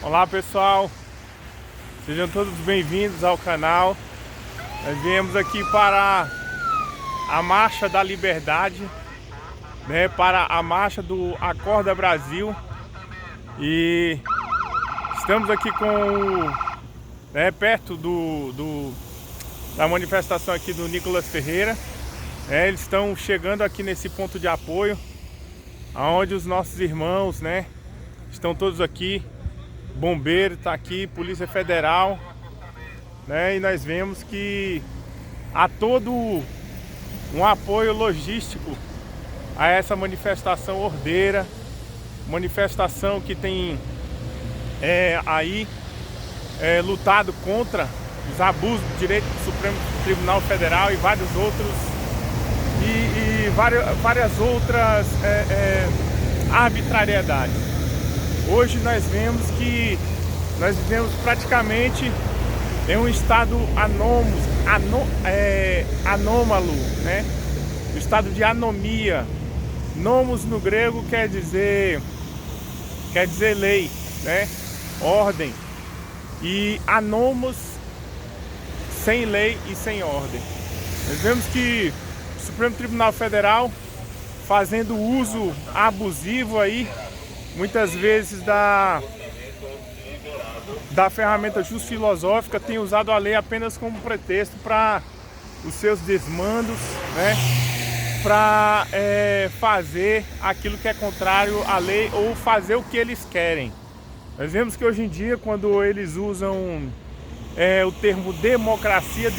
Olá pessoal, sejam todos bem-vindos ao canal. Nós viemos aqui para a Marcha da Liberdade, né, para a Marcha do Acorda Brasil, e estamos aqui perto da manifestação aqui do Nicolas Ferreira. Eles estão chegando aqui nesse ponto de apoio, onde os nossos irmãos, estão todos aqui. Bombeiro está aqui, Polícia Federal, e nós vemos que há todo um apoio logístico a essa manifestação ordeira, manifestação que tem lutado contra os abusos do direito do Supremo Tribunal Federal e vários outros várias outras arbitrariedades. Hoje nós vemos que nós vivemos praticamente em um estado anômalo, um estado de anomia. Nomos no grego quer dizer lei, ordem, e anomos sem lei e sem ordem. Nós vemos que o Supremo Tribunal Federal fazendo uso abusivo aí muitas vezes da ferramenta jusfilosófica, tem usado a lei apenas como pretexto para os seus desmandos, para fazer aquilo que é contrário à lei ou fazer o que eles querem. Nós vemos que hoje em dia, quando eles usam o termo democracia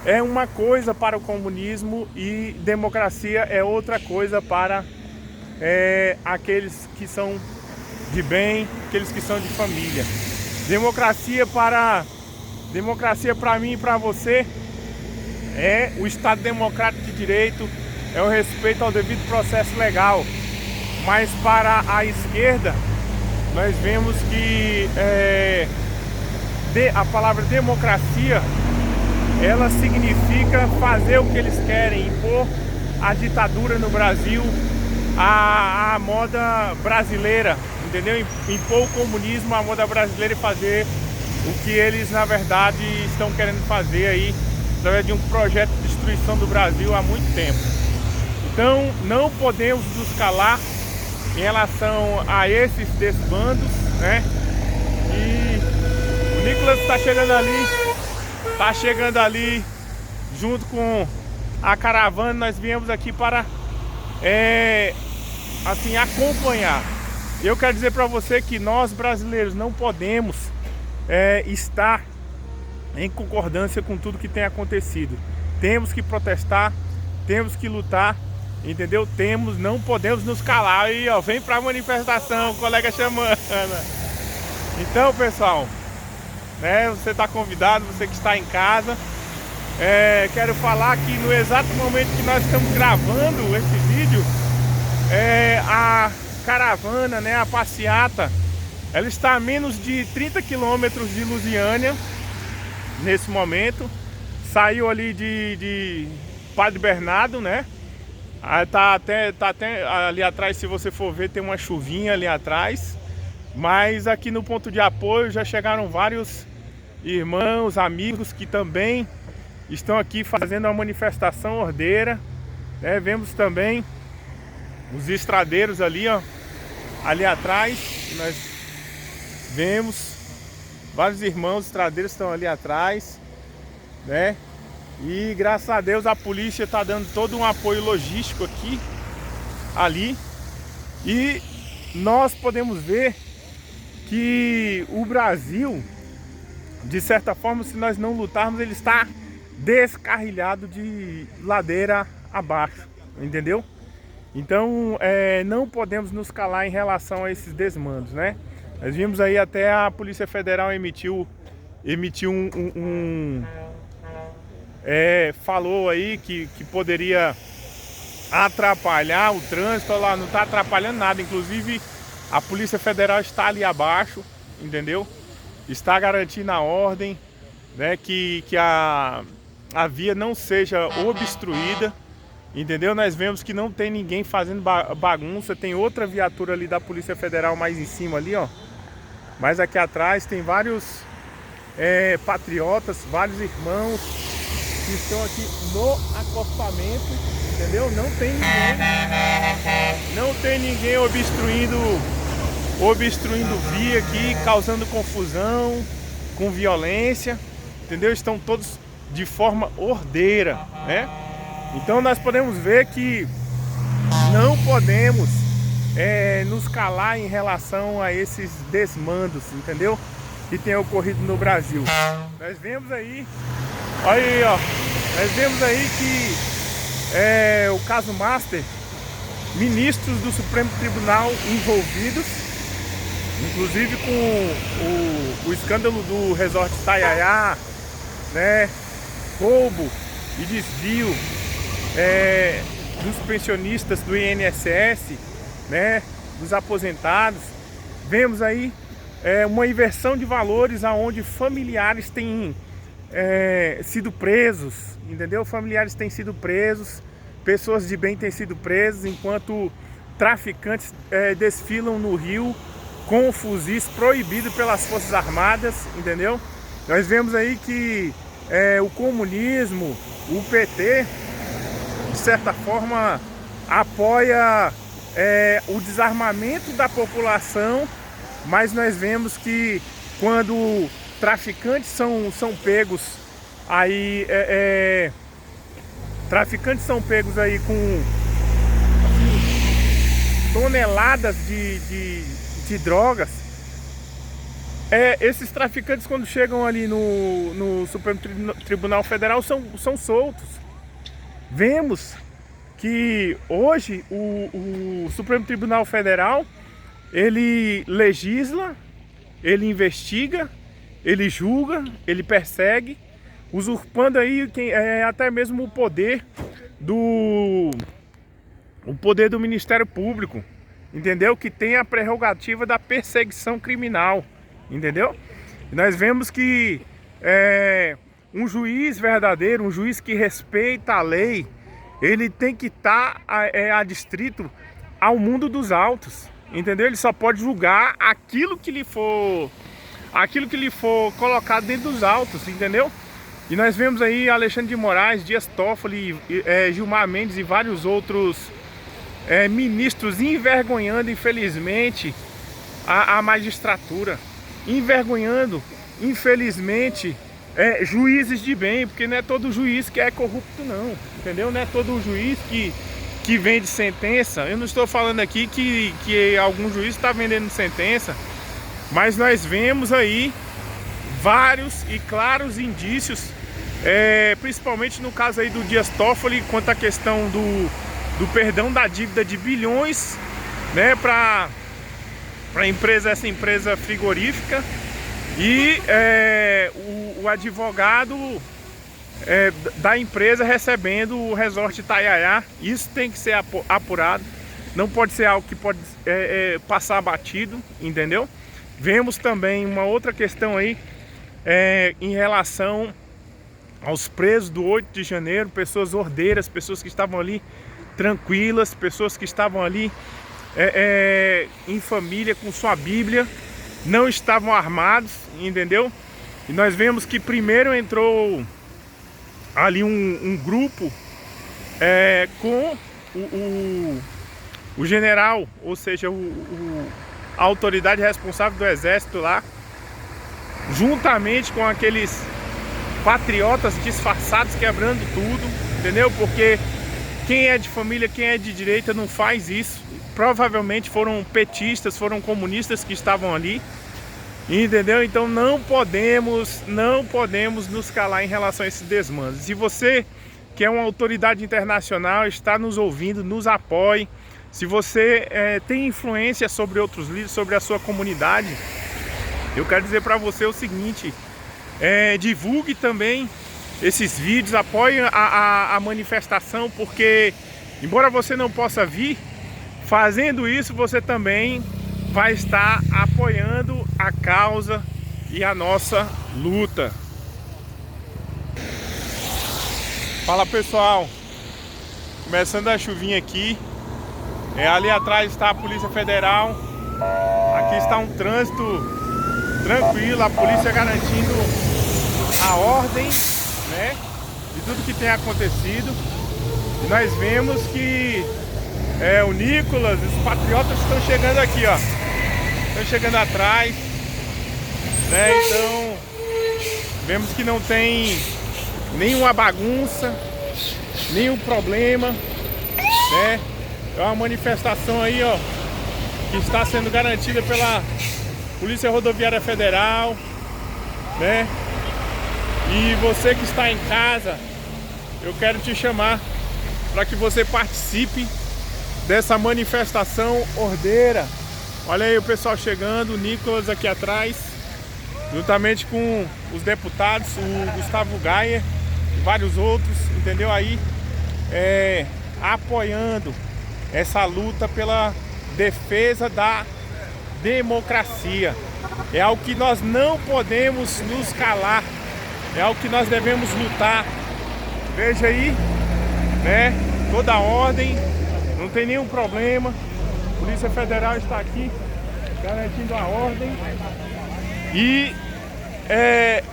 é uma coisa para o comunismo e democracia é outra coisa para aqueles que são de bem, aqueles que são de família. Democracia para mim e para você é o Estado democrático de direito, é o respeito ao devido processo legal. Mas para a esquerda, nós vemos que a palavra democracia, ela significa fazer o que eles querem, impor a ditadura no Brasil, a moda brasileira, entendeu? Impor o comunismo à moda brasileira e fazer o que eles na verdade estão querendo fazer aí, através de um projeto de destruição do Brasil há muito tempo. Então não podemos nos calar em relação a esses desbandos, E o Nicolas está chegando ali junto com a caravana. Nós viemos aqui para acompanhar. Eu quero dizer para você que nós brasileiros não podemos estar em concordância com tudo que tem acontecido. Temos que protestar, temos que lutar, entendeu? Não podemos nos calar. Aí, ó, vem para a manifestação, o colega chamando. Então, pessoal, você está convidado, você que está em casa. Quero falar que no exato momento que nós estamos gravando esse vídeo, a caravana, a passeata, ela está a menos de 30 quilômetros de Lusiânia nesse momento. Saiu ali de Padre Bernardo, tá até ali atrás, se você for ver, tem uma chuvinha ali atrás. Mas aqui no ponto de apoio já chegaram vários irmãos, amigos que também estão aqui fazendo a manifestação ordeira. Vemos também os estradeiros ali, ó, ali atrás. Nós vemos vários irmãos estradeiros estão ali atrás, E graças a Deus a polícia está dando todo um apoio logístico ali. E nós podemos ver que o Brasil, de certa forma, se nós não lutarmos, ele está descarrilhado de ladeira abaixo, entendeu? Então não podemos nos calar em relação a esses desmandos, Nós vimos aí até a Polícia Federal emitiu falou aí que poderia atrapalhar o trânsito. Lá não está atrapalhando nada, inclusive a Polícia Federal está ali abaixo, entendeu? Está garantindo a ordem, que a via não seja obstruída, entendeu? Nós vemos que não tem ninguém fazendo bagunça. Tem outra viatura ali da Polícia Federal mais em cima ali, ó, mas aqui atrás tem vários patriotas, vários irmãos que estão aqui no acostamento, entendeu? Não tem ninguém obstruindo via aqui, causando confusão, com violência, entendeu? Estão todos de forma ordeira, né? Então nós podemos ver que não podemos nos calar em relação a esses desmandos, entendeu? Que tem ocorrido no Brasil. Nós vemos aí, olha aí, ó, nós vemos aí que o caso Master, ministros do Supremo Tribunal envolvidos, inclusive com o escândalo do Resort Itaiaiá, né, roubo e desvio dos pensionistas do INSS, né, dos aposentados. Vemos aí uma inversão de valores aonde familiares têm sido presos, entendeu? Familiares têm sido presos, pessoas de bem têm sido presas, enquanto traficantes desfilam no Rio com fuzis proibidos pelas Forças Armadas, entendeu? Nós vemos aí que o comunismo, o PT, de certa forma, apoia o desarmamento da população, mas nós vemos que quando traficantes são pegos aí, traficantes são pegos aí com toneladas de drogas, esses traficantes, quando chegam ali no Supremo Tribunal Federal, são soltos. Vemos que hoje o Supremo Tribunal Federal, ele legisla, ele investiga, ele julga, ele persegue, usurpando aí até mesmo o poder do Ministério Público, entendeu? Que tem a prerrogativa da perseguição criminal, entendeu? E nós vemos que um juiz verdadeiro, um juiz que respeita a lei, ele tem que estar adstrito ao mundo dos autos, entendeu? Ele só pode julgar aquilo que lhe for colocado dentro dos autos, entendeu? E nós vemos aí Alexandre de Moraes, Dias Toffoli, Gilmar Mendes e vários outros ministros envergonhando, infelizmente, a magistratura, envergonhando, infelizmente, juízes de bem, porque não é todo juiz que é corrupto não, entendeu? Não é todo juiz que vende sentença. Eu não estou falando aqui que algum juiz está vendendo sentença, mas nós vemos aí vários e claros indícios, principalmente no caso aí do Dias Toffoli, quanto à questão do perdão da dívida de bilhões, né, para essa empresa frigorífica, e o advogado da empresa recebendo o Resort Itaiaiá. Isso tem que ser apurado, não pode ser algo que pode passar batido, entendeu? Vemos também uma outra questão aí em relação aos presos do 8 de janeiro, pessoas ordeiras, pessoas que estavam ali tranquilas, pessoas que estavam ali em família com sua Bíblia, não estavam armados, entendeu? E nós vemos que primeiro entrou ali um grupo com o general, ou seja, a autoridade responsável do exército lá, juntamente com aqueles patriotas disfarçados quebrando tudo, entendeu? Porque quem é de família, quem é de direita não faz isso. Provavelmente foram petistas, foram comunistas que estavam ali, entendeu? Então não podemos nos calar em relação a esses desmandos. Se você, que é uma autoridade internacional, está nos ouvindo, nos apoie. Se você tem influência sobre outros líderes, sobre a sua comunidade, eu quero dizer para você o seguinte: divulgue também esses vídeos, apoie a manifestação, porque embora você não possa vir, fazendo isso você também vai estar apoiando a causa e a nossa luta. Fala pessoal, começando a chuvinha aqui, ali atrás está a Polícia Federal, aqui está um trânsito tranquilo, a polícia garantindo a ordem, né, de tudo que tem acontecido. E nós vemos que o Nicolas, os patriotas estão chegando aqui, ó. Estão chegando atrás, né? Então vemos que não tem nenhuma bagunça, nenhum problema, né? É uma manifestação aí, ó, que está sendo garantida pela Polícia Rodoviária Federal, né? E você que está em casa, eu quero te chamar para que você participe dessa manifestação ordeira. Olha aí o pessoal chegando, o Nicolas aqui atrás, juntamente com os deputados, o Gustavo Gayer e vários outros, entendeu? Aí apoiando essa luta pela defesa da democracia. É algo que nós não podemos nos calar, é algo que nós devemos lutar. Veja aí, né? Toda a ordem, não tem nenhum problema. A Polícia Federal está aqui garantindo a ordem. E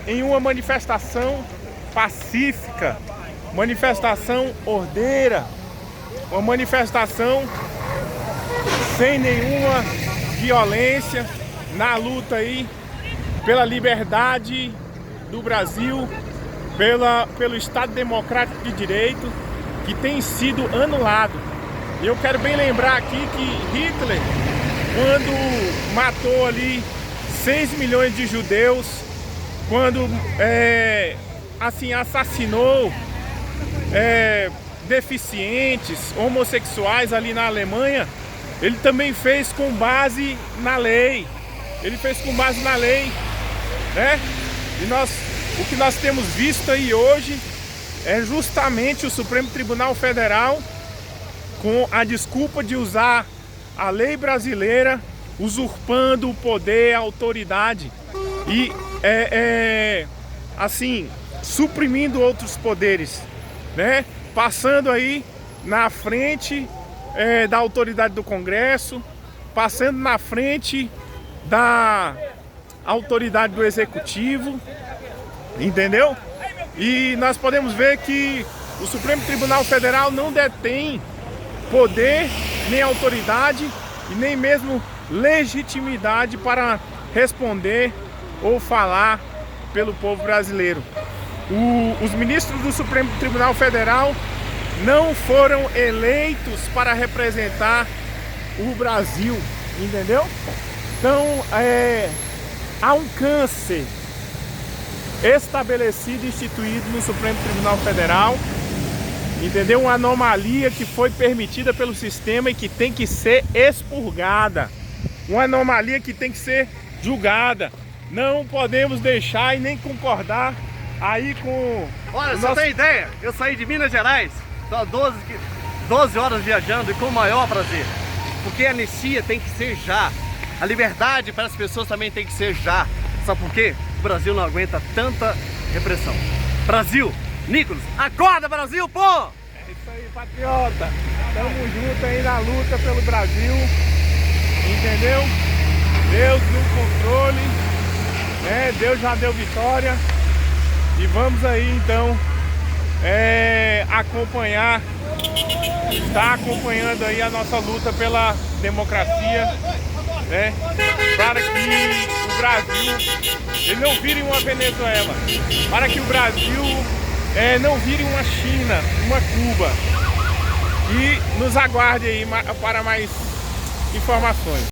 em uma manifestação pacífica, manifestação ordeira, uma manifestação sem nenhuma violência, na luta aí pela liberdade do Brasil, pelo Estado Democrático de Direito, que tem sido anulado. E eu quero bem lembrar aqui que Hitler, quando matou ali 6 milhões de judeus, quando assim assassinou deficientes, homossexuais ali na Alemanha, ele também fez com base na lei. Ele fez com base na lei, né? E o que nós temos visto aí hoje é justamente o Supremo Tribunal Federal, com a desculpa de usar a lei brasileira, usurpando o poder, a autoridade e assim suprimindo outros poderes, né? Passando aí na frente da autoridade do Congresso, passando na frente da autoridade do Executivo, entendeu? E nós podemos ver que o Supremo Tribunal Federal não detém poder, nem autoridade e nem mesmo legitimidade para responder ou falar pelo povo brasileiro. Os ministros do Supremo Tribunal Federal não foram eleitos para representar o Brasil, entendeu? Então há um câncer estabelecido e instituído no Supremo Tribunal Federal, entendeu? Uma anomalia que foi permitida pelo sistema e que tem que ser expurgada, uma anomalia que tem que ser julgada. Não podemos deixar e nem concordar aí com... Olha, você tem ideia? Eu saí de Minas Gerais, estou há 12 horas viajando, e com o maior prazer, porque a anistia tem que ser já. A liberdade para as pessoas também tem que ser já. Sabe por quê? O Brasil não aguenta tanta repressão. Brasil, Nicolas, acorda Brasil, pô! É isso aí, patriota. Tamo junto aí na luta pelo Brasil, entendeu? Deus no controle, né? Deus já deu vitória. E vamos aí então estar acompanhando aí a nossa luta pela democracia, né? Para que o Brasil ele não vire uma Venezuela, para que o Brasil não vire uma China, uma Cuba. E nos aguarde aí para mais informações.